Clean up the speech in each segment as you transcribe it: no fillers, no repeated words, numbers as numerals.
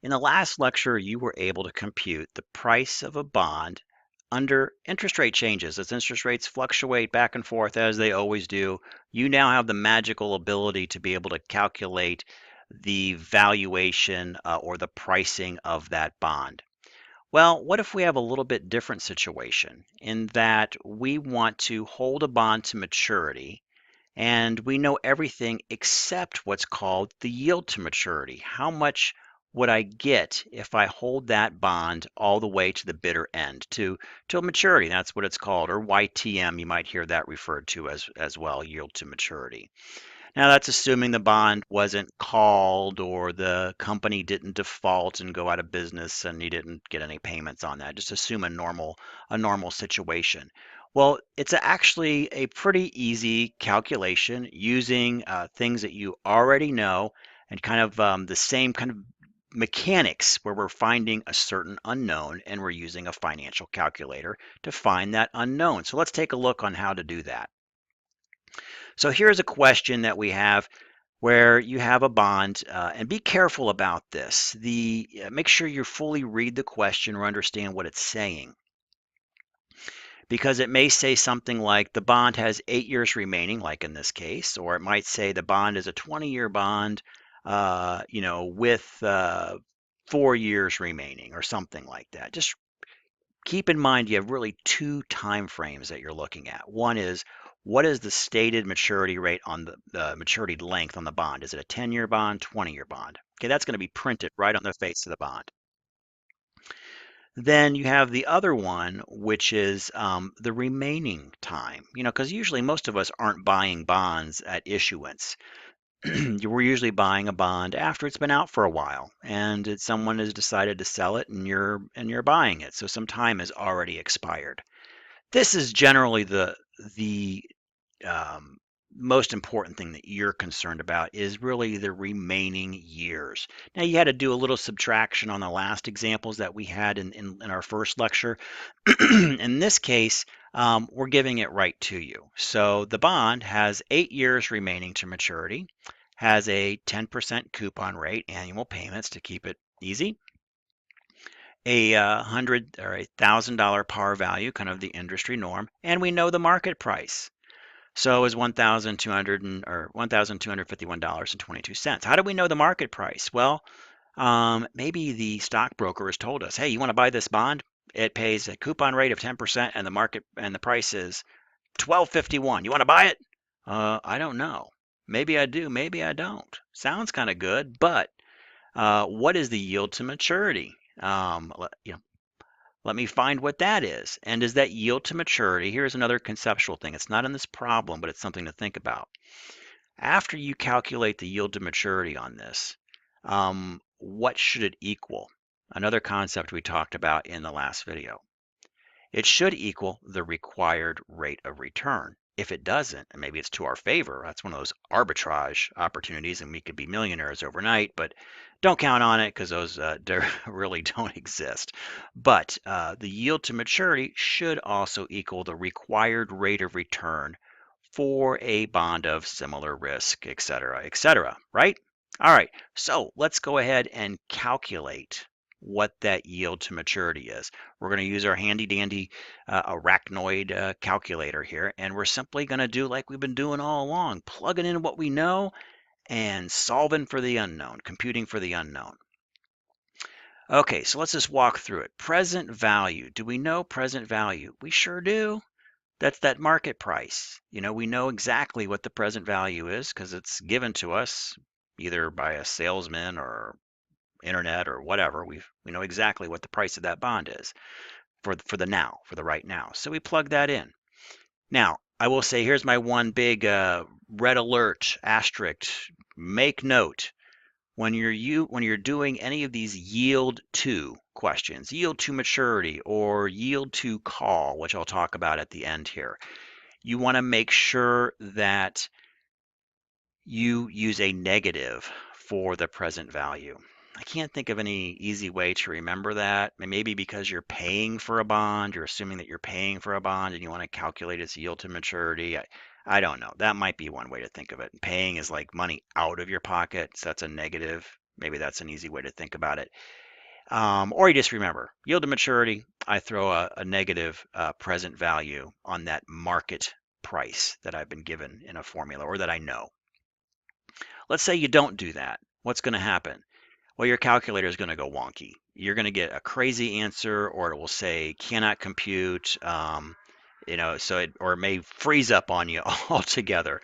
In the last lecture, you were able to compute the price of a bond under interest rate changes. As interest rates fluctuate back and forth as they always do, you now have the magical ability to be able to calculate the valuation or the pricing of that bond. Well, what if we have a little bit different situation in that we want to hold a bond to maturity and we know everything except what's called the yield to maturity. How much would I get if I hold that bond all the way to the bitter end, to maturity? That's what it's called, or YTM. You might hear that referred to as well, yield to maturity. Now that's assuming the bond wasn't called or the company didn't default and go out of business and you didn't get any payments on that. Just assume a normal situation. Well, it's actually a pretty easy calculation using things that you already know and kind of the same kind of mechanics where we're finding a certain unknown and we're using a financial calculator to find that unknown. So let's take a look on how to do that. So here's a question that we have where you have a bond, and be careful about this. Make sure you fully read the question or understand what it's saying, because it may say something like the bond has 8 years remaining, like in this case, or it might say the bond is a 20-year bond, with 4 years remaining, or something like that. Just keep in mind you have really two time frames that you're looking at. One is what is the stated maturity rate on the maturity length on the bond? Is it a 10-year bond, 20-year bond? Okay, that's going to be printed right on the face of the bond. Then you have the other one, which is the remaining time. Because usually most of us aren't buying bonds at issuance. We're usually buying a bond after it's been out for a while, and someone has decided to sell it, and you're buying it. So some time has already expired. This is generally the um, most important thing that you're concerned about is really the remaining years. Now, you had to do a little subtraction on the last examples that we had in our first lecture. In this case, we're giving it right to you. So the bond has 8 years remaining to maturity, has a 10% coupon rate, annual payments to keep it easy, a hundred or $1,000 par value, kind of the industry norm, and we know the market price. So is 1,200 or $1,251.22. How do we know the market price? Well, maybe the stockbroker has told us, hey, you want to buy this bond? It pays a coupon rate of 10% and the price is 12.51. You want to buy it? I don't know. Maybe I do, maybe I don't. Sounds kind of good, but what is the yield to maturity? Let me find what that is. And is that yield to maturity? Here's another conceptual thing. It's not in this problem, but it's something to think about. After you calculate the yield to maturity on this, what should it equal? Another concept we talked about in the last video. It should equal the required rate of return. If it doesn't, and maybe it's to our favor, that's one of those arbitrage opportunities, and we could be millionaires overnight, but don't count on it because those really don't exist. But the yield to maturity should also equal the required rate of return for a bond of similar risk, et cetera, right? All right, so let's go ahead and calculate what that yield to maturity is. We're going to use our handy dandy arachnoid calculator here, and we're simply going to do like we've been doing all along, plugging in what we know and solving for the unknown, computing for the unknown. Okay, so let's just walk through it. Present value. Do we know present value? We sure do. That's that market price. We know exactly what the present value is because it's given to us either by a salesman or internet or whatever. We know exactly what the price of that bond is for the now, for the right now. So we plug that in. Now, I will say here's my one big red alert asterisk. Make note when you're doing any of these yield to questions, yield to maturity or yield to call, which I'll talk about at the end here. You want to make sure that you use a negative for the present value. I can't think of any easy way to remember that. Maybe because you're paying for a bond, you're assuming that you're paying for a bond and you want to calculate its yield to maturity. I don't know. That might be one way to think of it. Paying is like money out of your pocket, so that's a negative. Maybe that's an easy way to think about it. Or you just remember yield to maturity, I throw a negative present value on that market price that I've been given in a formula or that I know. Let's say you don't do that. What's going to happen? Well, your calculator is going to go wonky. You're going to get a crazy answer, or it will say cannot compute. So it may freeze up on you altogether,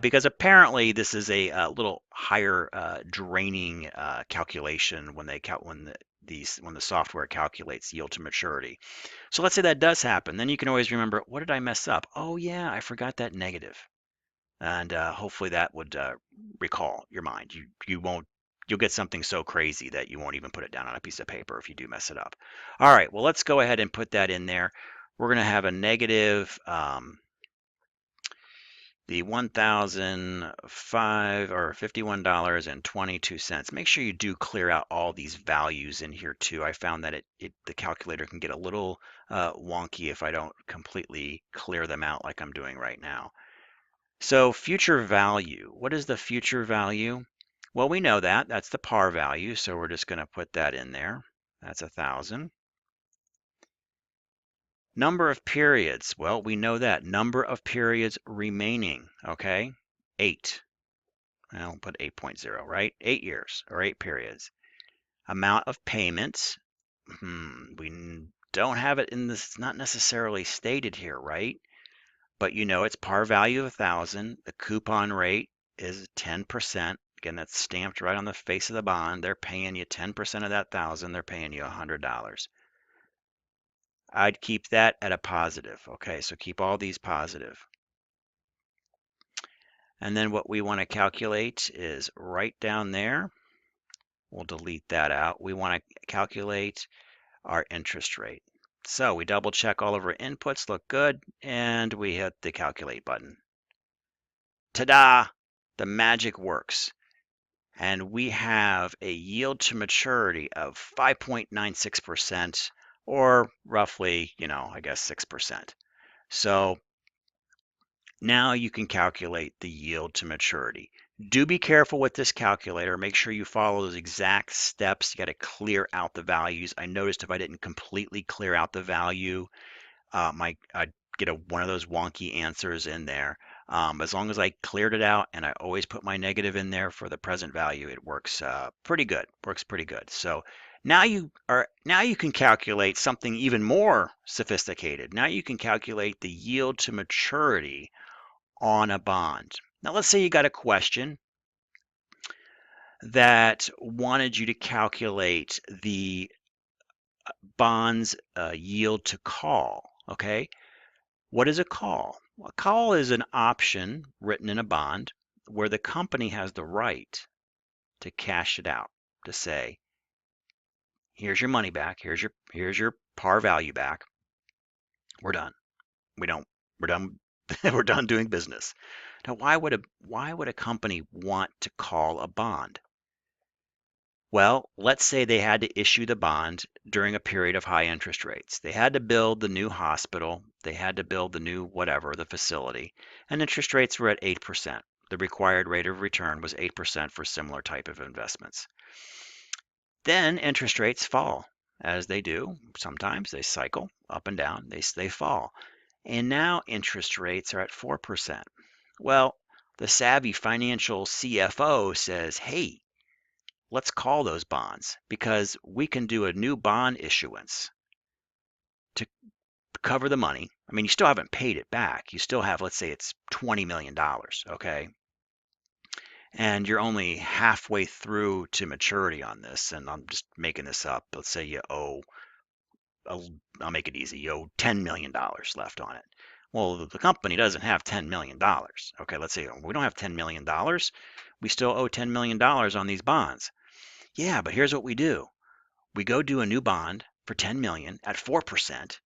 because apparently this is a little higher draining calculation when when the software calculates yield to maturity. So let's say that does happen. Then you can always remember, what did I mess up? Oh yeah, I forgot that negative. And hopefully that would recall your mind. You'll get something so crazy that you won't even put it down on a piece of paper if you do mess it up. All right, well, let's go ahead and put that in there. We're going to have a negative the 1,005 or $51.22. Make sure you do clear out all these values in here too. I found that the calculator can get a little wonky if I don't completely clear them out like I'm doing right now. So future value, what is the future value? Well, we know that. That's the par value, so we're just going to put that in there. That's 1,000. Number of periods, well, we know that. Number of periods remaining, okay? 8. I'll put 8.0, right? 8 years or 8 periods. Amount of payments, we don't have it in this, it's not necessarily stated here, right? But you know it's par value of 1,000. The coupon rate is 10%. Again, that's stamped right on the face of the bond. They're paying you 10% of that 1,000. They're paying you $100. I'd keep that at a positive. Okay, so keep all these positive. And then what we want to calculate is right down there. We'll delete that out. We want to calculate our interest rate. So we double check all of our inputs, look good, and we hit the calculate button. Ta-da! The magic works. And we have a yield to maturity of 5.96%, or roughly, I guess 6%. So now you can calculate the yield to maturity. Do be careful with this calculator. Make sure you follow those exact steps. You got to clear out the values. I noticed if I didn't completely clear out the value, I'd get one of those wonky answers in there. As long as I cleared it out and I always put my negative in there for the present value, it works pretty good. Works pretty good. So now you can calculate something even more sophisticated. Now you can calculate the yield to maturity on a bond. Now let's say you got a question that wanted you to calculate the bond's yield to call. Okay, what is a call? A call is an option written in a bond where the company has the right to cash it out, to say, here's your money back, here's your par value back. We're done. We're done we're done doing business. Now why would a company want to call a bond? Well, let's say they had to issue the bond during a period of high interest rates. They had to build the new hospital, they had to build the new whatever, the facility, and interest rates were at 8%. The required rate of return was 8% for similar type of investments. Then interest rates fall, as they do. Sometimes they cycle up and down, they fall. And now interest rates are at 4%. Well, the savvy financial CFO says, hey, let's call those bonds because we can do a new bond issuance to cover the money. I mean, you still haven't paid it back. You still have, let's say it's $20 million, okay? And you're only halfway through to maturity on this, and I'm just making this up. Let's say you owe, I'll make it easy, you owe $10 million left on it. Well, the company doesn't have $10 million. Okay, let's say we don't have $10 million. We still owe $10 million on these bonds. Yeah, but here's what we do. We go do a new bond for 10 million at 4%.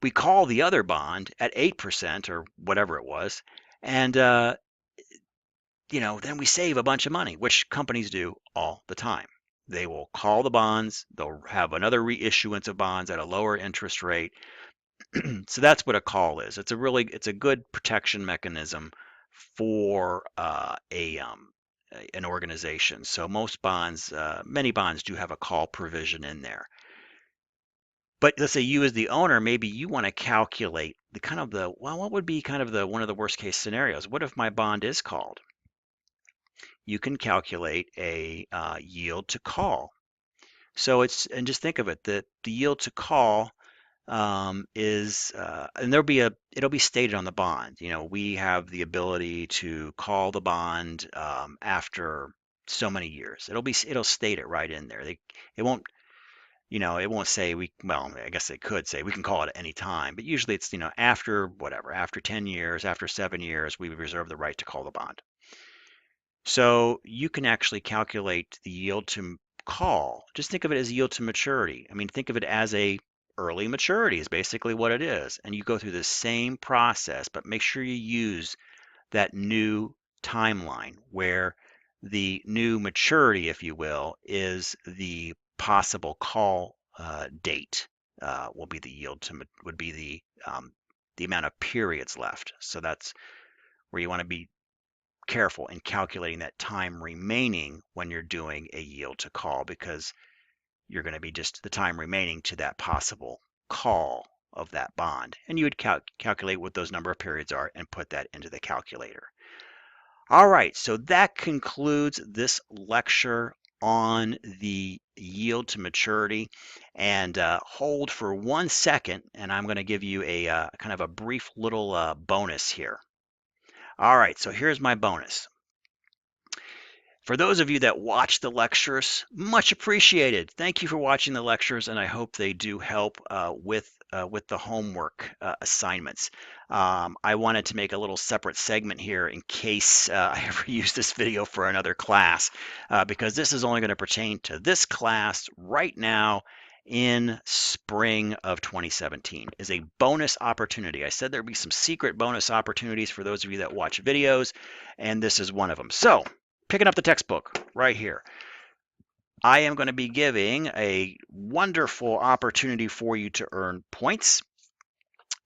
We call the other bond at 8% or whatever it was, and then we save a bunch of money, which companies do all the time. They will call the bonds, they'll have another reissuance of bonds at a lower interest rate. So that's what a call is. It's a good protection mechanism for an organization. So most bonds, many bonds do have a call provision in there. But let's say you as the owner, maybe you want to calculate the kind of the, well, what would be kind of the one of the worst case scenarios? What if my bond is called? You can calculate a yield to call. So and just think of it, the yield to call is, and it'll be stated on the bond. We have the ability to call the bond after so many years. It'll state it right in there. It won't, it won't say well, I guess it could say we can call it at any time, but usually it's, after whatever, after 10 years, after 7 years, we reserve the right to call the bond. So you can actually calculate the yield to call. Just think of it as yield to maturity. I mean, think of it as a early maturity is basically what it is. And you go through the same process, but make sure you use that new timeline where the new maturity, if you will, is the possible call date. Will be the yield to would be the amount of periods left. So that's where you want to be careful in calculating that time remaining when you're doing a yield to call, because you're going to be just the time remaining to that possible call of that bond. And you would calculate what those number of periods are and put that into the calculator. All right, so that concludes this lecture on the yield to maturity. And hold for 1 second, and I'm going to give you a kind of a brief little bonus here. All right, so here's my bonus. For those of you that watch the lectures, much appreciated. Thank you for watching the lectures, and I hope they do help with the homework assignments. I wanted to make a little separate segment here in case I ever use this video for another class, because this is only going to pertain to this class right now in spring of 2017 is a bonus opportunity. I said there'd be some secret bonus opportunities for those of you that watch videos, and this is one of them. So picking up the textbook right here, I am going to be giving a wonderful opportunity for you to earn points.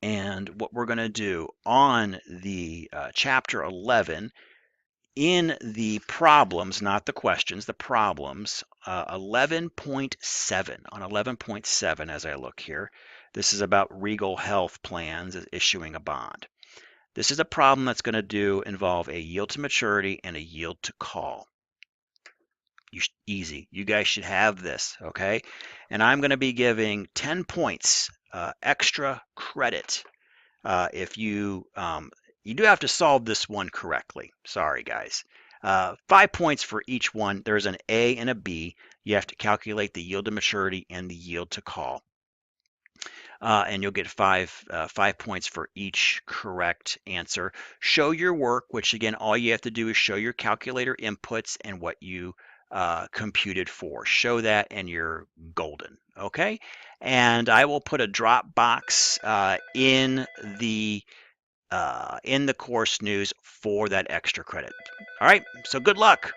And what we're going to do on the chapter 11 in the problems, not the questions, the problems, 11.7, on 11.7 as I look here, this is about Regal Health Plans issuing a bond. This is a problem that's going to involve a yield to maturity and a yield to call. Easy. You guys should have this, okay? And I'm going to be giving 10 points extra credit if you do have to solve this one correctly. Sorry, guys. 5 points for each one. There's an A and a B. You have to calculate the yield to maturity and the yield to call. And you'll get 5 points for each correct answer. Show your work, which again, all you have to do is show your calculator inputs and what you computed for. Show that and you're golden, okay? And I will put a Dropbox in the course news for that extra credit. All right, so good luck.